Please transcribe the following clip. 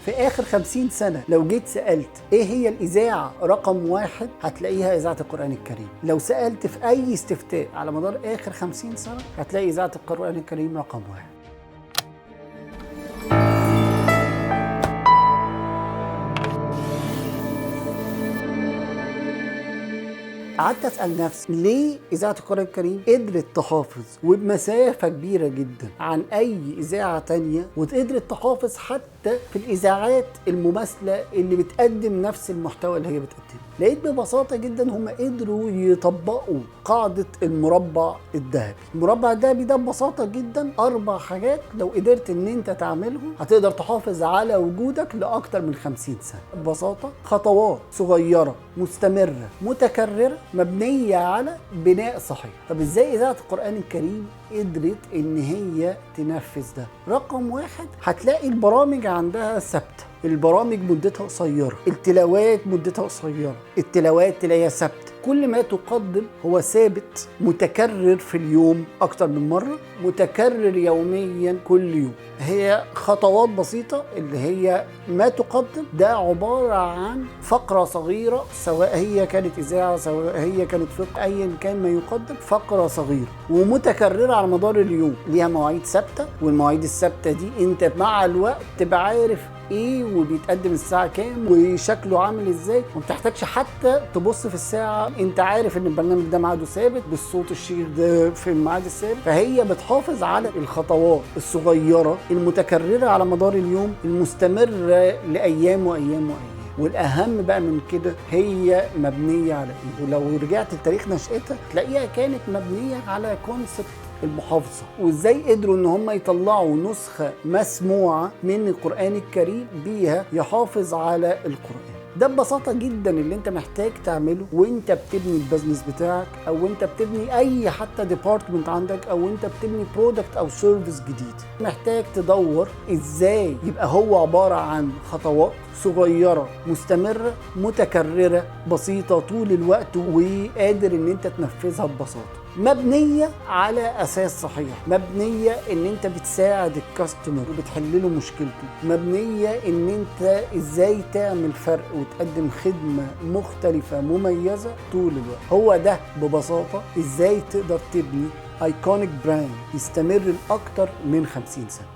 في آخر 50 سنة لو جيت سألت إيه هي الإذاعة رقم 1 هتلاقيها إذاعة القرآن الكريم. لو سألت في أي استفتاء على مدار آخر 50 سنة هتلاقي إذاعة القرآن الكريم رقم 1. قعدت أسأل نفسي ليه إذاعة القرآن الكريم قدرت تحافظ وبمسافة كبيرة جدا عن أي إذاعة تانية، وقدرت تحافظ حتى في الإذاعات المماثلة اللي بتقدم نفس المحتوى اللي هي بتقدمه. لقيت ببساطة جدا هم قدروا يطبقوا قاعدة المربع الذهبي. المربع الذهبي ده ببساطة جدا 4 حاجات لو قدرت ان انت تعملهم هتقدر تحافظ على وجودك لأكتر من 50 سنة. ببساطة خطوات صغيرة مستمرة متكررة مبنية على بناء صحيح. طب ازاي إذاعة القرآن الكريم قدرت ان هي تنفذ ده؟ رقم 1 هتلاقي البرامج عندها ثابتة، البرامج مدتها قصيرة، التلاوات مدتها قصيرة، التلاوات تلاقيها ثابتة، كل ما تقدم هو ثابت متكرر في اليوم أكتر من مرة، متكرر يوميا كل يوم. هي خطوات بسيطة اللي هي ما تقدم ده عبارة عن فقرة صغيرة، سواء هي كانت إذاعة سواء هي كانت فقه، أيا كان ما يقدم فقرة صغيرة ومتكررة على مدار اليوم، ليها مواعيد ثابتة، والمواعيد الثابتة دي انت مع الوقت تبقى عارف ايه وبيتقدم الساعة كام وشكله عامل ازاي، وما بتحتاجش حتى تبص في الساعة، انت عارف ان البرنامج ده ميعاده ثابت بالصوت الشيخ ده في الميعاد الثابت. فهي بتحافظ على الخطوات الصغيرة المتكررة على مدار اليوم المستمرة لأيام وأيام وأيام. والأهم بقى من كده هي مبنية على ايه؟ ولو رجعت لتاريخ نشأتها تلاقيها كانت مبنية على كونسبت المحافظة، وازاي قدروا ان هم يطلعوا نسخة مسموعة من القرآن الكريم بيها يحافظ على القرآن. ده ببساطة جدا اللي انت محتاج تعمله وانت بتبني البزنس بتاعك، او انت بتبني اي حتى ديبارتمنت عندك، او انت بتبني برودكت او سيرفيس جديد. محتاج تدور ازاي يبقى هو عبارة عن خطوات صغيرة مستمرة متكررة بسيطة طول الوقت، وقادر ان انت تنفذها ببساطة، مبنية على أساس صحيح، مبنية إن أنت بتساعد الكاستمر وبتحل له مشكلته، مبنية إن أنت إزاي تعمل فرق وتقدم خدمة مختلفة مميزة طول الوقت. هو ده ببساطة إزاي تقدر تبني ايكونيك براند يستمر لأكتر من 50 سنة.